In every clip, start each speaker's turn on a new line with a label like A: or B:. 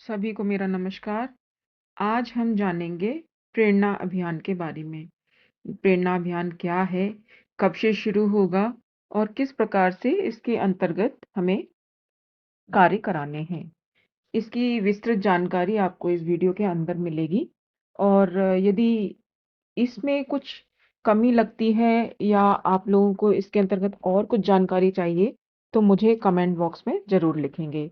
A: सभी को मेरा नमस्कार। आज हम जानेंगे प्रेरणा अभियान के बारे में। प्रेरणा अभियान क्या है, कब से शुरू होगा और किस प्रकार से इसके अंतर्गत हमें कार्य कराने हैं। इसकी विस्तृत जानकारी आपको इस वीडियो के अंदर मिलेगी और यदि इसमें कुछ कमी लगती है या आप लोगों को इसके अंतर्गत और कुछ जानकारी चाहिए, तो मुझे कमेंट बॉक्स में ज़रूर लिखेंगे।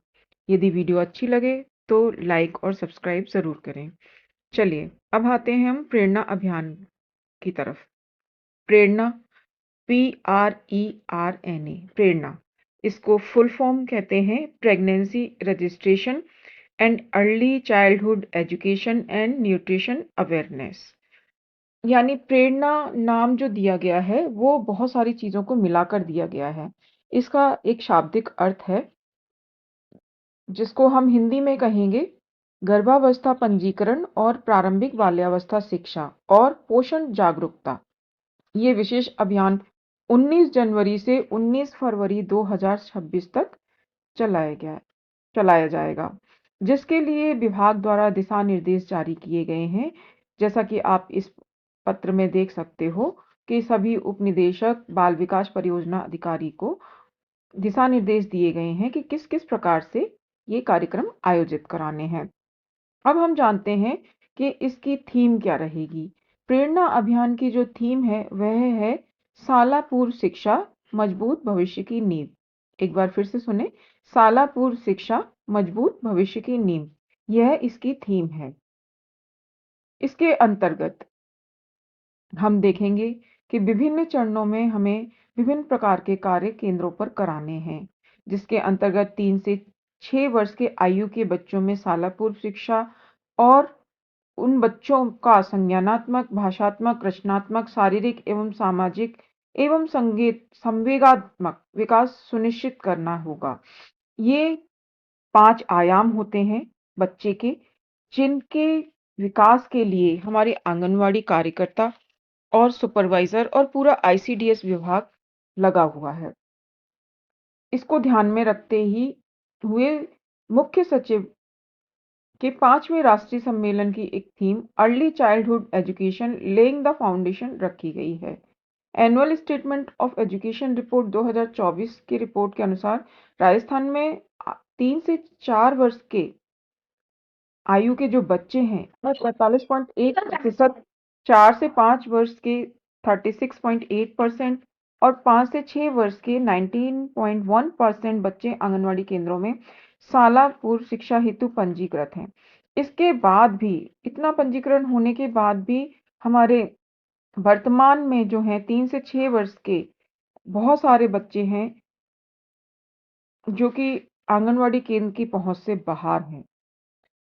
A: यदि वीडियो अच्छी लगे तो लाइक और सब्सक्राइब ज़रूर करें। चलिए, अब आते हैं हम प्रेरणा अभियान की तरफ। प्रेरणा, PRERNA, प्रेरणा। इसको फुल फॉर्म कहते हैं pregnancy registration and early childhood education and nutrition awareness. यानी प्रेरणा नाम जो दिया गया है वो बहुत सारी चीज़ों को मिलाकर दिया गया है। इसका एक शाब्दिक अर्थ है जिसको हम हिंदी में कहेंगे गर्भावस्था पंजीकरण और प्रारंभिक बाल्यावस्था शिक्षा और पोषण जागरूकता। ये विशेष अभियान 19 जनवरी से 19 फरवरी 2026 तक चलाया जाएगा, जिसके लिए विभाग द्वारा दिशा निर्देश जारी किए गए हैं। जैसा कि आप इस पत्र में देख सकते हो कि सभी उपनिदेशक बाल विकास परियोजना अधिकारी को दिशा निर्देश दिए गए हैं कि किस किस प्रकार से ये कार्यक्रम आयोजित कराने हैं। अब हम जानते हैं कि इसकी थीम क्या रहेगी। प्रेरणा अभियान की जो थीम है वह है शाला पूर्व शिक्षा, मजबूत भविष्य की नींव। एक बार फिर से सुने, शाला पूर्व शिक्षा, मजबूत भविष्य की नींव। यह इसकी थीम है। इसके अंतर्गत हम देखेंगे कि विभिन्न चरणों में हमें विभिन्न प्रकार के कार्य केंद्रों पर कराने हैं, जिसके अंतर्गत 3 से 6 वर्ष के आयु के बच्चों में शाला पूर्व शिक्षा और उन बच्चों का संज्ञानात्मक, भाषात्मक, रचनात्मक, शारीरिक एवं सामाजिक एवं संवेगात्मक विकास सुनिश्चित करना होगा। ये 5 आयाम होते हैं बच्चे के, जिनके विकास के लिए हमारे आंगनवाड़ी कार्यकर्ता और सुपरवाइजर और पूरा ICDS विभाग लगा हुआ है। इसको ध्यान में रखते ही हुए मुख्य सचिव के 5वें राष्ट्रीय सम्मेलन की एक theme early childhood education laying the foundation रखी गई है। Annual statement of education report 2024 की रिपोर्ट के अनुसार राजस्थान में 3 से 4 वर्ष के आयु के जो बच्चे हैं वह 45.1%, 4 से 5 वर्ष के 36.8% और 5 से 6 वर्ष के 19.1% बच्चे आंगनवाड़ी केंद्रों में शाला पूर्व शिक्षा हेतु पंजीकृत हैं। इसके बाद भी, इतना पंजीकरण होने के बाद भी हमारे वर्तमान में जो हैं 3 से 6 वर्ष के बहुत सारे बच्चे हैं जो कि आंगनवाड़ी केंद्र की पहुंच से बाहर हैं।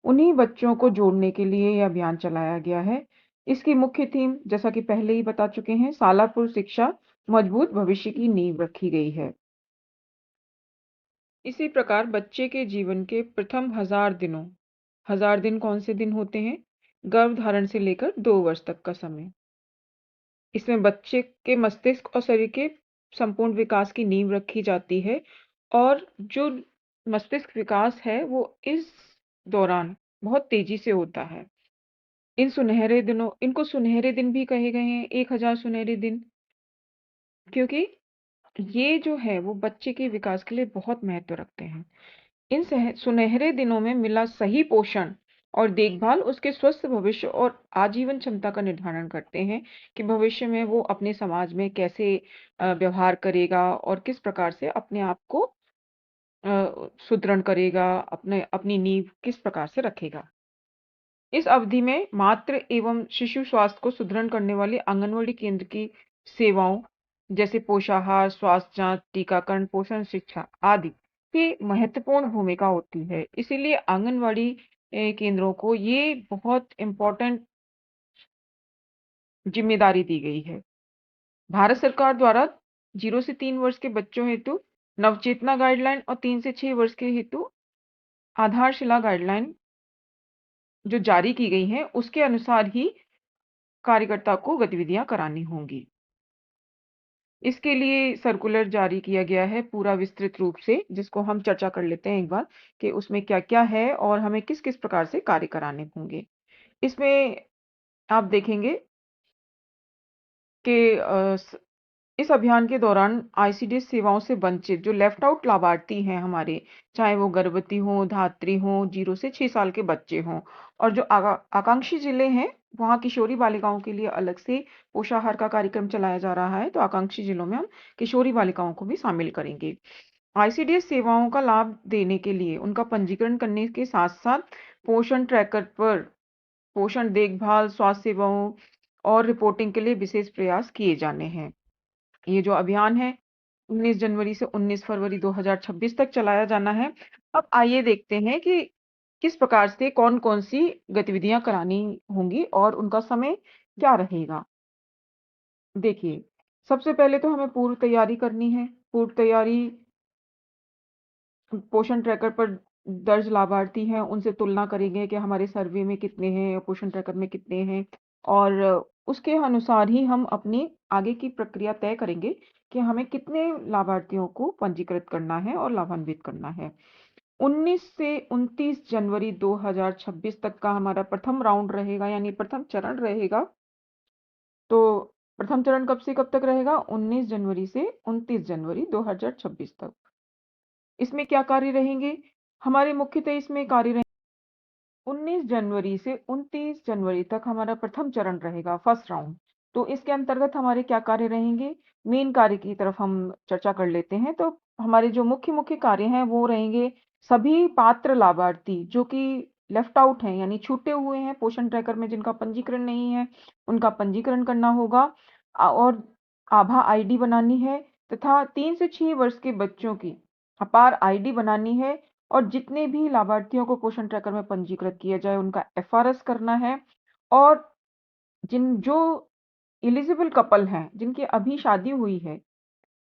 A: उन्हीं बच्चों को जोड़ने के लिए यह अभियान चलाया गया है। इसकी मुख्य थीम, जैसा कि पहले ही बता चुके हैं, शाला पूर्व शिक्षा, मजबूत भविष्य की नींव रखी गई है। इसी प्रकार बच्चे के जीवन के प्रथम 1000 दिन कौन से दिन होते हैं? गर्भधारण से लेकर 2 वर्ष तक का समय। इसमें बच्चे के मस्तिष्क और शरीर के संपूर्ण विकास की नींव रखी जाती है और जो मस्तिष्क विकास है वो इस दौरान बहुत तेजी से होता है। इनको सुनहरे दिन भी कहे गए हैं, 1000 सुनहरे दिन, क्योंकि ये जो है वो बच्चे के विकास के लिए बहुत महत्व रखते हैं। इन सुनहरे दिनों में मिला सही पोषण और देखभाल उसके स्वस्थ भविष्य और आजीवन क्षमता का निर्धारण करते हैं कि भविष्य में वो अपने समाज में कैसे व्यवहार करेगा और किस प्रकार से अपने आप को सुदृढ़ करेगा, अपनी नींव किस प्रकार से रखेगा। इस अवधि में मातृ एवं शिशु स्वास्थ्य को सुदृढ़ करने वाली आंगनवाड़ी केंद्र की सेवाओं जैसे पोषाहार, स्वास्थ्य जांच, टीकाकरण, पोषण शिक्षा आदि की महत्वपूर्ण भूमिका होती है। इसीलिए आंगनवाड़ी केंद्रों को ये बहुत इम्पोर्टेंट जिम्मेदारी दी गई है। भारत सरकार द्वारा 0 से 3 वर्ष के बच्चों हेतु नवचेतना गाइडलाइन और 3 से 6 वर्ष के हेतु आधारशिला गाइडलाइन जो जारी की गई हैं, उसके अनुसार ही कार्यकर्ता को गतिविधियां करानी होंगी। इसके लिए सर्कुलर जारी किया गया है पूरा विस्तृत रूप से, जिसको हम चर्चा कर लेते हैं एक बार कि उसमें क्या-क्या है और हमें किस-किस प्रकार से कार्य कराने होंगे। इसमें आप देखेंगे कि इस अभियान के दौरान आईसीडीएस सेवाओं से वंचित जो लेफ्ट आउट लाभार्थी हैं हमारे, चाहे वो गर्भवती हों, धात्री हों, 0 से 6 साल के बच्चे हों, और जो आकांक्षी जिले हैं, वहाँ किशोरी बालिकाओं के लिए अलग से पोषाहार का कार्यक्रम चलाया जा रहा है, तो आकांक्षी जिलों में हम किशोरी बालिकाओं को भी शामिल करेंगे। आईसीडीएस सेवाओं का लाभ देने के लिए उनका पंजीकरण करने के साथ-साथ पोषण ट्रैकर पर पोषण देखभाल, स्वास्थ्य सेवाओं और रिपोर्टिंग के लिए विशेष प्रयास किए जाने हैं। ये जो अभियान है 19 जनवरी से 19 फरवरी 2026 तक चलाया जाना है। अब आइए देखते हैं कि किस प्रकार से कौन-कौन सी गतिविधियां करानी होंगी और उनका समय क्या रहेगा। देखिए, सबसे पहले तो हमें पूर्व तैयारी करनी है। पूर्व तैयारी पोषण ट्रैकर पर दर्ज लाभार्थी हैं, उनसे तुलना करेंगे कि हमारे सर्वे में कितने हैं, पोषण ट्रैकर में कितने हैं, और उसके अनुसार ही हम अपनी आगे की प्रक्रिया तय करेंगे कि हमें कितने लाभार्थियों को पंजीकृत करना है और लाभान्वित करना है। 19 से 29 जनवरी 2026 तक का हमारा प्रथम राउंड रहेगा, यानी प्रथम चरण रहेगा। तो प्रथम चरण कब से कब तक रहेगा? 19 जनवरी से 29 जनवरी 2026 तक। इसमें क्या कार्य रहेंगे? हमारे मुख्यतः इसमें कार्य रहेंगे 19 जनवरी से 29 जनवरी तक हमारा प्रथम चरण रहेगा, फर्स्ट राउंड। तो इसके अंतर्गत हमारे क्या कार्य रहेंगे? मेन कार्य की तरफ हम चर्चा कर लेते हैं। तो हमारे जो मुख्य मुख्य कार्य हैं वो रहेंगे, सभी पात्र लाभार्थी जो कि लेफ्ट आउट हैं, यानी छूटे हुए हैं पोषण ट्रैकर में, जिनका पंजीकरण नहीं है, उनका पंजीकरण करना होगा। और आभा आईडी बनानी है, तथा 3 से 6 वर्ष के बच्चों की अपार आईडी बनानी है, और जितने भी लाभार्थियों को पोषण ट्रैकर में पंजीकृत किया जाए उनका एफआरएस करना है। और जिन जो एलिजिबल कपल हैं, जिनकी अभी शादी हुई है,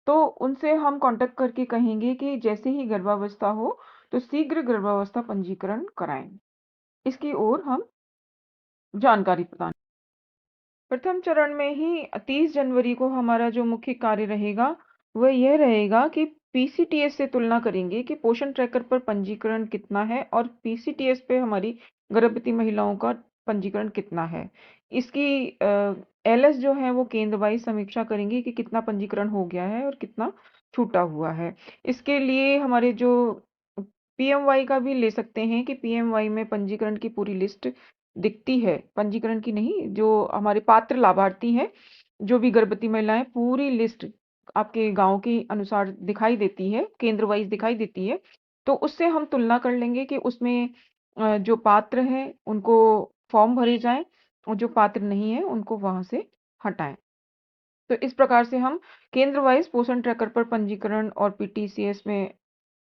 A: तो उनसे हम कांटेक्ट करके कहेंगे कि जैसे ही गर्भावस्था हो तो शीघ्र गर्भावस्था पंजीकरण कराएं। इसकी ओर हम जानकारी प्रदान। प्रथम चरण में ही 30 जनवरी को हमारा जो मुख्य कार्य रहेगा वह यह रहेगा कि पीसीटीएस से तुलना करेंगे कि पोषण ट्रैकर पर पंजीकरण कितना है और पीसीटीएस पे हमारी गर्भवती महिलाओं का पंजीकरण कितना है। इसकी एलएस जो है वो केंद्र वाइज समीक्षा करेंगे कि कितना पंजीकरण हो गया है और कितना छूटा हुआ है। इसके लिए हमारे जो पीएमवाई का भी ले सकते हैं कि पीएमवाई में पंजीकरण की पूरी लिस्ट दिखती है, पंजीकरण की नहीं, जो हमारे पात्र लाभार्थी हैं, जो भी गर्भवती महिलाएं, पूरी लिस्ट आपके गांव के अनुसार दिखाई देती है, केंद्र वाइज दिखाई देती है। तो उससे हम तुलना कर लेंगे कि उसमें जो पात्र हैं उनको फॉर्म भरे जाएं, और जो पात्र नहीं है उनको वहां से हटाएं। तो इस प्रकार से हम केंद्र वाइज पोषण ट्रैकर पर पंजीकरण और पीटीसीएस में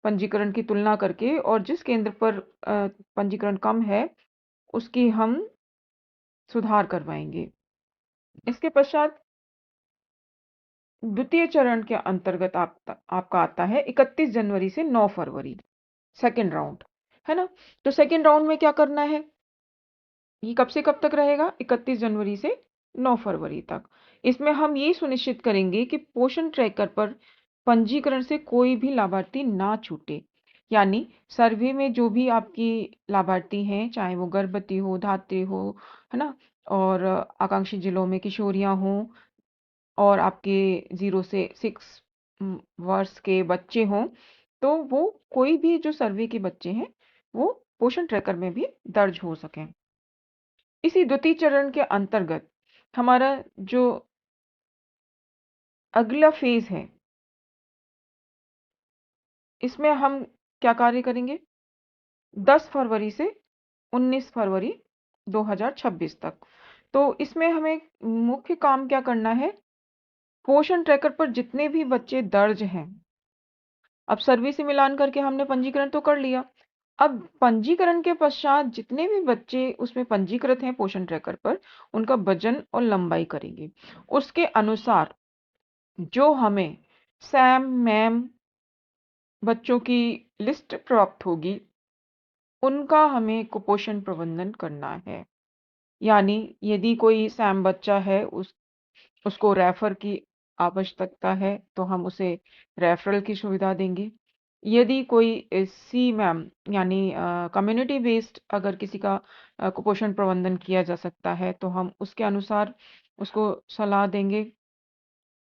A: पंजीकरण की तुलना करके, और जिस केंद्र पर पंजीकरण कम है उसकी हम सुधार करवाएंगे। इसके पश्चात द्वितीय चरण के अंतर्गत आपका आता है 31 जनवरी से 9 फरवरी, सेकेंड राउंड, है ना। तो सेकेंड राउंड में क्या करना है? ये कब से कब तक रहेगा? 31 जनवरी से 9 फरवरी तक। इसमें हम ये सुनिश्चित करेंगे कि पोषण ट्रैकर पर पंजीकरण से कोई भी लाभार्थी ना छूटे। यानी सर्वे में जो भी आपकी लाभार्थी हैं, चाहे वो गर्भवती हो, धात्री हो, है ना, और आकांक्षी जिलों में किशोरियां हों, और आपके 0 से 6 वर्ष के बच्चे हों, तो वो कोई भी जो सर्वे के बच्चे हैं वो पोषण ट्रैकर में भी दर्ज हो सकें। इसी द्वितीय चरण के अंतर्गत हमारा जो अगला फेज है, इसमें हम क्या कार्य करेंगे? 10 फरवरी से 19 फरवरी 2026 तक। तो इसमें हमें मुख्य काम क्या करना है? पोषण ट्रैकर पर जितने भी बच्चे दर्ज हैं, अब सर्वे से मिलान करके हमने पंजीकरण तो कर लिया। अब पंजीकरण के पश्चात जितने भी बच्चे उसमें पंजीकृत हैं पोषण ट्रैकर पर, उनका वजन और लंबाई करेंगे। उसके अनुसार जो हमें सैम मैम बच्चों की लिस्ट प्राप्त होगी, उनका हमें कुपोषण प्रबंधन करना है। यानी यदि कोई सैम बच्चा है, उसको रेफर की आवश्यकता है तो हम उसे रेफरल की सुविधा देंगे। यदि कोई सी मैम यानी कम्युनिटी बेस्ड अगर किसी का कुपोषण प्रबंधन किया जा सकता है तो हम उसके अनुसार उसको सलाह देंगे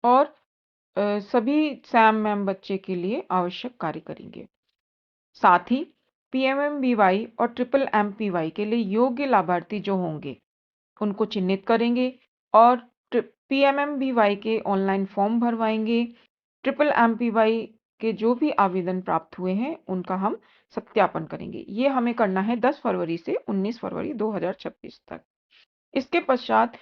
A: और सभी सैम मैम बच्चे के लिए आवश्यक कार्य करेंगे। साथ ही पीएमएमबीवाई और ट्रिपल एमपीवाई के लिए योग्य लाभार्थी जो होंगे उनको चिन्हित करेंगे और पीएमएमबीवाई के ऑनलाइन फॉर्म भरवाएंगे। ट्रिपल एमपीवाई के जो भी आवेदन प्राप्त हुए हैं उनका हम सत्यापन करेंगे। ये हमें करना है 10 फरवरी से 19 फरवरी 2026 तक। इसके पश्चात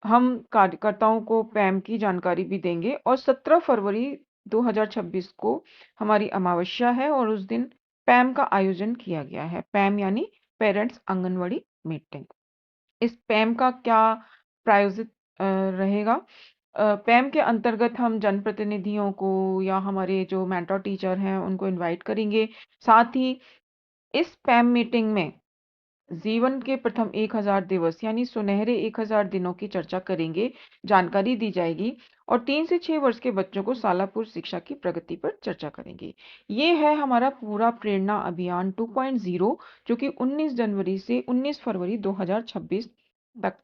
A: हम कार्यकर्ताओं को पैम की जानकारी भी देंगे और 17 फरवरी 2026 को हमारी अमावस्या है और उस दिन पैम का आयोजन किया गया है। पैम यानी पेरेंट्स आंगनवाड़ी मीटिंग। इस पैम का क्या प्रायोजित रहेगा? पैम के अंतर्गत हम जनप्रतिनिधियों को या हमारे जो मेंटर टीचर हैं उनको इनवाइट करेंगे। साथ ही इस पैम मीटिंग में जीवन के प्रथम 1000 दिवस यानी सुनहरे 1000 दिनों की चर्चा करेंगे, जानकारी दी जाएगी और 3 से 6 वर्ष के बच्चों को सालापुर शिक्षा की प्रगति पर चर्चा करेंगे। ये है हमारा पूरा प्रेरणा अभियान 2.0 जो कि 19 जनवरी से 19 फरवरी 2026 तक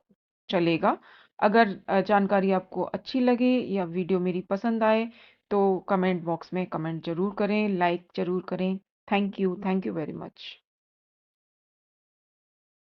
A: चलेगा। अगर जानकारी आपको अच्छी लगे या वीडियो मेरी पसंद आए तो कमेंट बॉक्स में कमेंट जरूर करें, लाइक जरूर करें। Thank you very much.